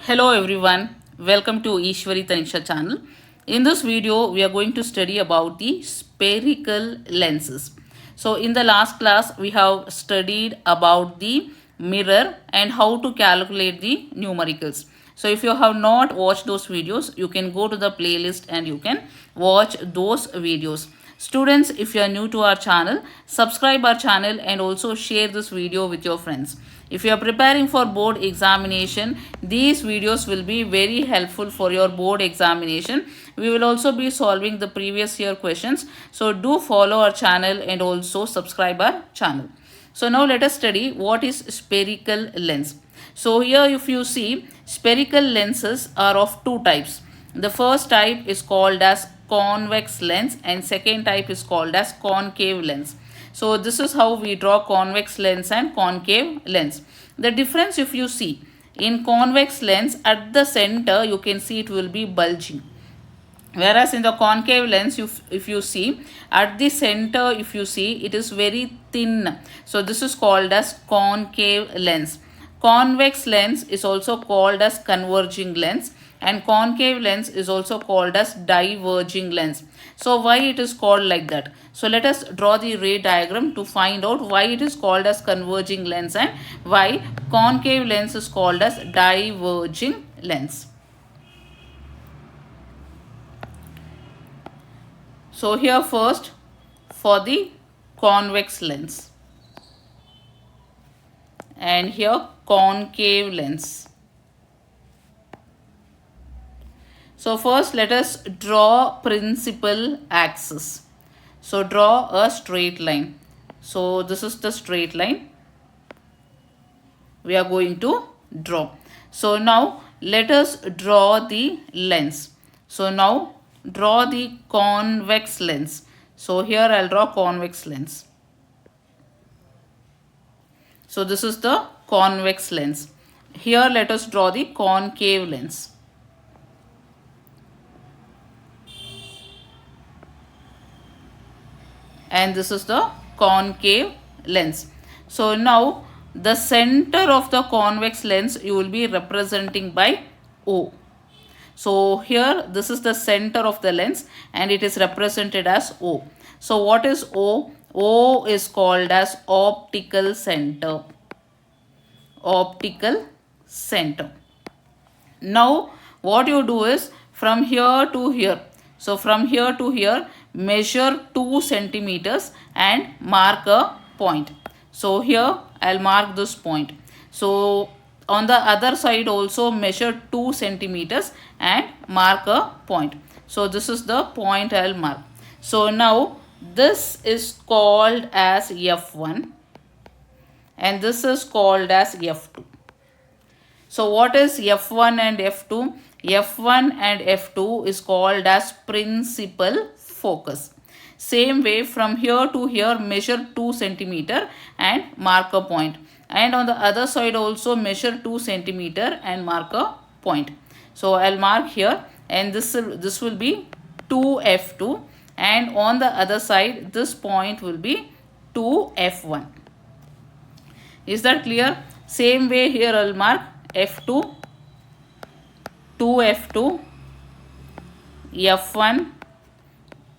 Hello everyone, welcome to Eshwari Thaniksha channel. In this video, we are going to study about the spherical lenses. So in the last class, we have studied about the mirror and how to calculate the numericals. So if you have not watched those videos, you can go to the playlist and you can watch those videos. Students, if you are new to our channel, subscribe our channel and also share this video with your friends. If you are preparing for board examination, these videos will be very helpful for your board examination. We will also be solving the previous year questions. So do follow our channel and also subscribe our channel. So now let us study what is spherical lens. So here if you see, spherical lenses are of two types. The first type is called as convex lens and second type is called as concave lens. So this is how we draw convex lens and concave lens. The difference, if you see, in convex lens at the center you can see it will be bulging. Whereas in the concave lens, if you see at the center, if you see, it is very thin. So this is called as concave lens. Convex lens is also called as converging lens and concave lens is also called as diverging lens. So why it is called like that? So let us draw the ray diagram to find out why it is called as converging lens and why concave lens is called as diverging lens. So here first for the convex lens and here concave lens. So first let us draw principal axis. So draw a straight line. So this is the straight line we are going to draw. So now let us draw the lens. So now draw the convex lens. So here I'll draw convex lens. So this is the convex lens. Here let us draw the concave lens. And this is the concave lens. So now the center of the convex lens you will be representing by O. So here this is the center of the lens and it is represented as O. So what is O? O is called as optical center. Optical center. Now what you do is from here to here. So from here to here measure 2 centimeters and mark a point. So here I'll mark this point. So on the other side also measure 2 centimeters and mark a point. So this is the point I'll mark. So now this is called as F1 and this is called as F2. So what is F1 and F2? F1 and F2 is called as principal focus. Same way from here to here measure 2 centimeter and mark a point. And on the other side also measure 2 centimeter and mark a point. So I'll mark here and this will be 2F2 and on the other side this point will be 2F1. Is that clear? Same way here I'll mark F2, 2F2, F1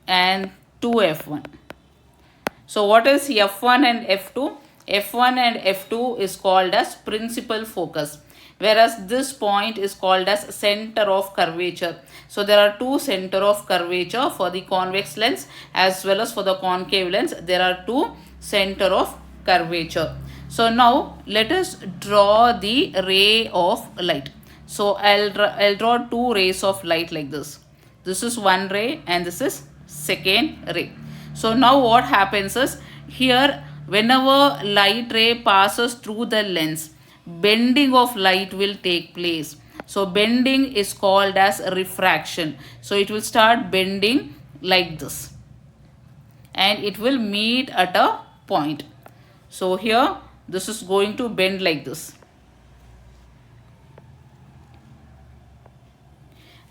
and 2F1. So what is F1 and F2? F1 and F2 is called as principal focus, whereas this point is called as center of curvature. So there are two center of curvature for the convex lens as well as for the concave lens. There are two center of curvature. So now let us draw the ray of light. So I'll draw two rays of light like this. This is one ray and this is second ray. So now what happens is here whenever light ray passes through the lens, bending of light will take place. So bending is called as refraction. So it will start bending like this and it will meet at a point. So here this is going to bend like this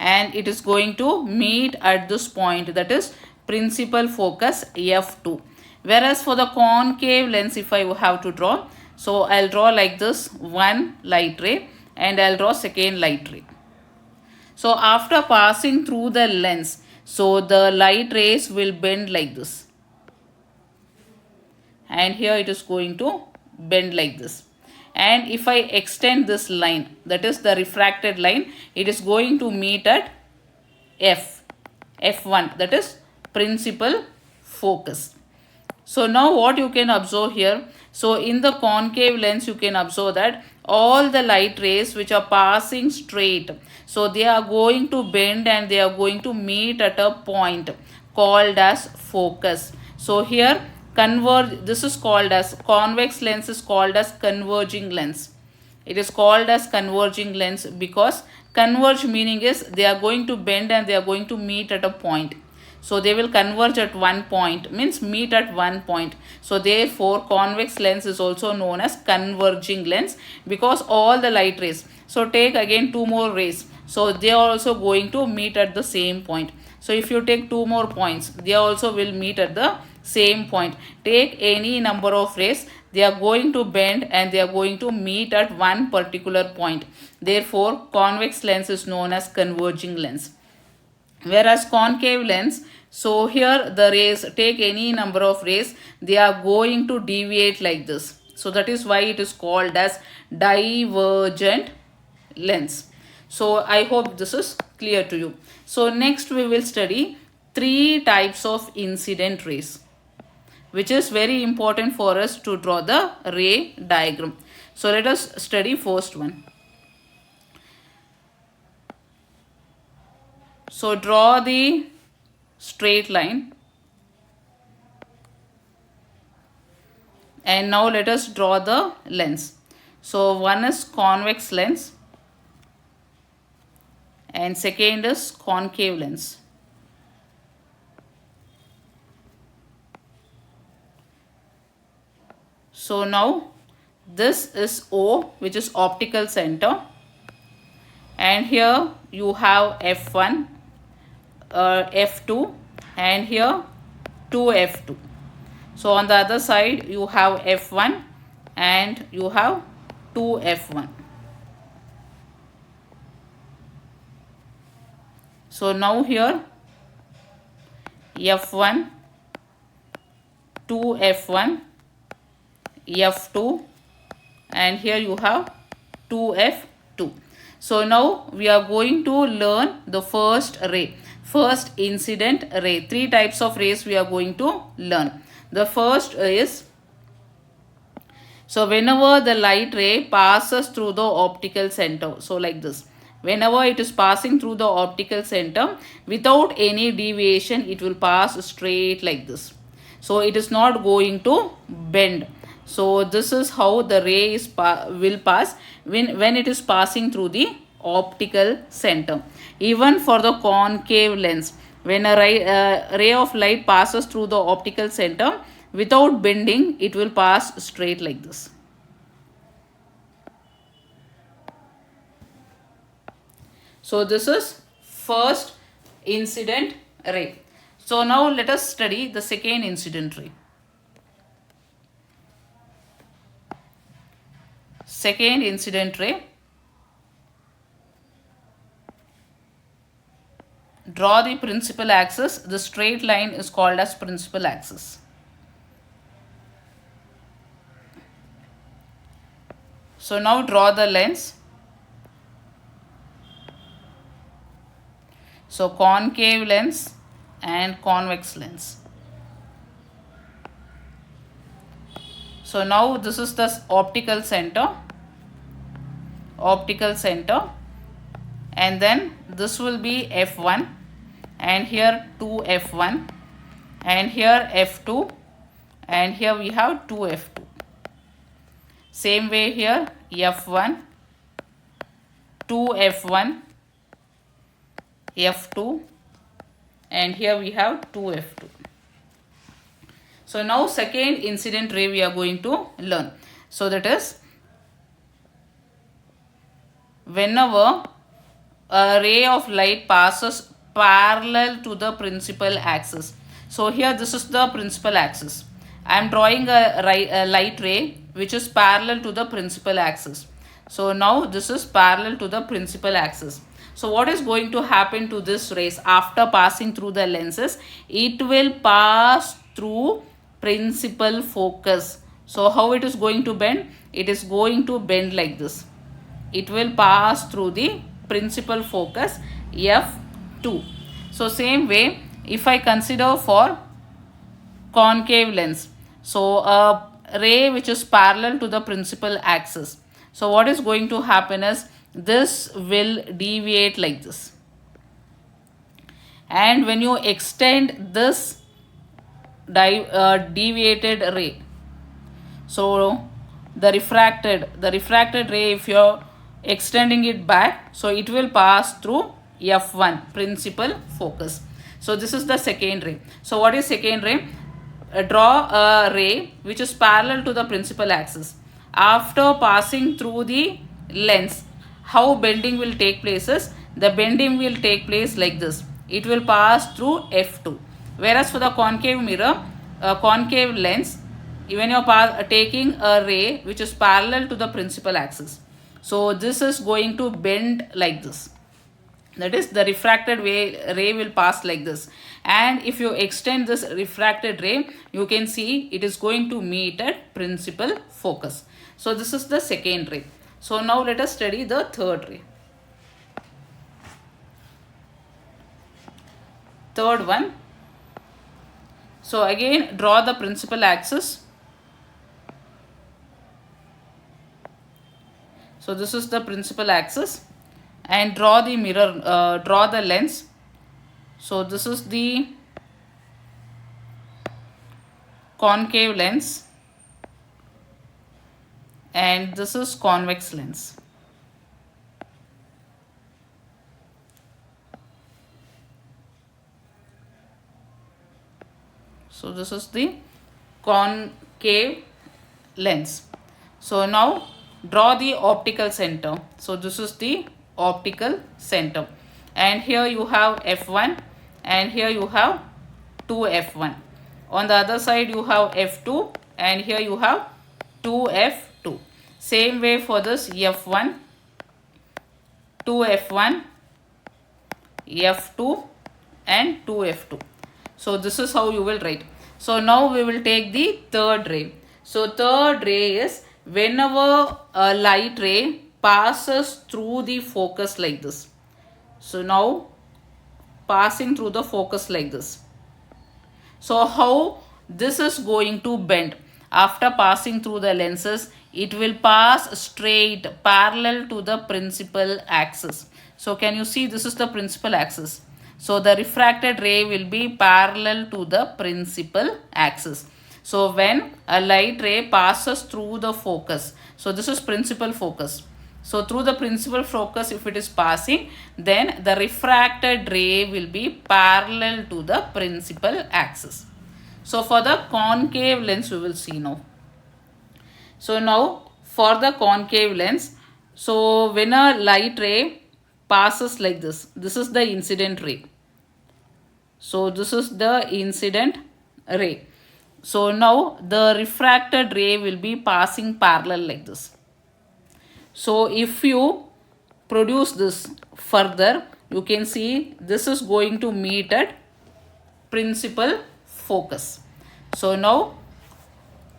and it is going to meet at this point, that is principal focus F2. Whereas for the concave lens if I have to draw, so I'll draw like this one light ray and I'll draw second light ray. So after passing through the lens, so the light rays will bend like this. And here it is going to bend like this. And if I extend this line, that is the refracted line, it is going to meet at F1, that is principal focus. So now what you can observe here, so in the concave lens you can observe that all the light rays which are passing straight, so they are going to bend and they are going to meet at a point called as focus. So here this is called as, convex lens is called as converging lens. It is called as converging lens because converge meaning is they are going to bend and they are going to meet at a point. So they will converge at one point, means meet at one point. So therefore convex lens is also known as converging lens because all the light rays. So take again two more rays. So they are also going to meet at the same point. So if you take two more points, they also will meet at the same point. Take any number of rays, they are going to bend and they are going to meet at one particular point. Therefore convex lens is known as converging lens. Whereas concave lens, so here the rays, take any number of rays, they are going to deviate like this. So that is why it is called as divergent lens. So I hope this is clear to you. So next we will study three types of incident rays, which is very important for us to draw the ray diagram. So let us study first one. So draw the straight line. And now let us draw the lens. So one is convex lens and second is concave lens. So now this is O, which is optical center, and here you have F1, F2, and here 2F2. So on the other side you have F1 and you have 2F1. So now here F1, 2F1, F2, and here you have 2F2. So now we are going to learn the first ray, first incident ray. Three types of rays we are going to learn. The first is, so whenever the light ray passes through the optical center, so like this, whenever it is passing through the optical center without any deviation, it will pass straight like this. So it is not going to bend. So this is how the ray is will pass when it is passing through the optical center. Even for the concave lens, when a ray of light passes through the optical center without bending, it will pass straight like this. So this is first incident ray. So now let us study the second incident ray. Second incident ray. Draw the principal axis. The straight line is called as principal axis. So now draw the lens. So concave lens and convex lens. So now this is the optical center, and then this will be F1, and here 2F1, and here F2, and here we have 2F2. Same way here F1, 2F1, F2, and here we have 2F2. So now second incident ray we are going to learn. So that is, whenever a ray of light passes parallel to the principal axis. So here this is the principal axis. I am drawing a light ray which is parallel to the principal axis. So now this is parallel to the principal axis. So what is going to happen to this rays after passing through the lenses? It will pass through principal focus. So how it is going to bend? It is going to bend like this. It will pass through the principal focus F2. So same way, if I consider for concave lens, so a ray which is parallel to the principal axis. So what is going to happen is this will deviate like this. And when you extend this deviated ray, so the refracted ray, if you're extending it back, so it will pass through F1, principal focus. So this is the second ray. So what is second ray? Draw a ray which is parallel to the principal axis. After passing through the lens, how bending will take place is, the bending will take place like this. It will pass through F2. Whereas for the concave mirror, concave lens, when you are taking a ray which is parallel to the principal axis, so this is going to bend like this. That is, the refracted ray will pass like this. And if you extend this refracted ray, you can see it is going to meet at principal focus. So this is the second ray. So now let us study the third ray. Third one. So again, draw the principal axis. So this is the principal axis, and draw the mirror, draw the lens. So this is the concave lens, and this is convex lens. So this is the concave lens. So now draw the optical center. So this is the optical center, and here you have F1 and here you have 2F1. On the other side you have F2 and here you have 2F2. Same way for this F1, 2F1, F2 and 2F2. So this is how you will write. So now we will take the third ray. So third ray is whenever a light ray passes through the focus like this. So now passing through the focus like this. So how this is going to bend? After passing through the lenses, it will pass straight parallel to the principal axis. So can you see, this is the principal axis. So the refracted ray will be parallel to the principal axis. So when a light ray passes through the focus, so this is principal focus. So through the principal focus, if it is passing, then the refracted ray will be parallel to the principal axis. So for the concave lens, we will see now. So now for the concave lens, so when a light ray passes like this, this is the incident ray. So this is the incident ray. So now the refracted ray will be passing parallel like this. So if you produce this further, you can see this is going to meet at principal focus. So now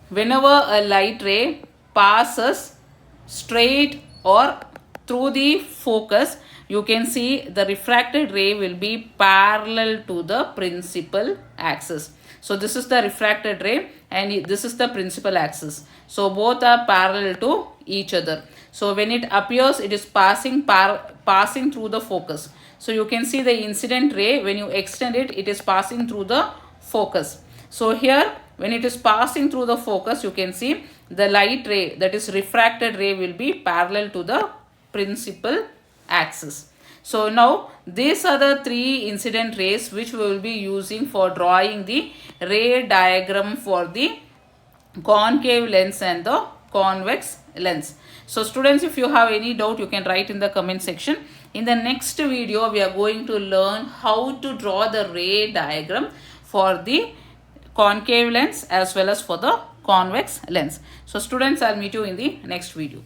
whenever a light ray passes straight or through the focus, you can see the refracted ray will be parallel to the principal axis. So this is the refracted ray and this is the principal axis. So both are parallel to each other. So when it appears, it is passing through the focus. So you can see the incident ray, when you extend it, it is passing through the focus. So here when it is passing through the focus, you can see the light ray, that is refracted ray, will be parallel to the principal axis. So now these are the three incident rays which we will be using for drawing the ray diagram for the concave lens and the convex lens. So students, if you have any doubt, you can write in the comment section. In the next video, we are going to learn how to draw the ray diagram for the concave lens as well as for the convex lens. So students, I'll meet you in the next video.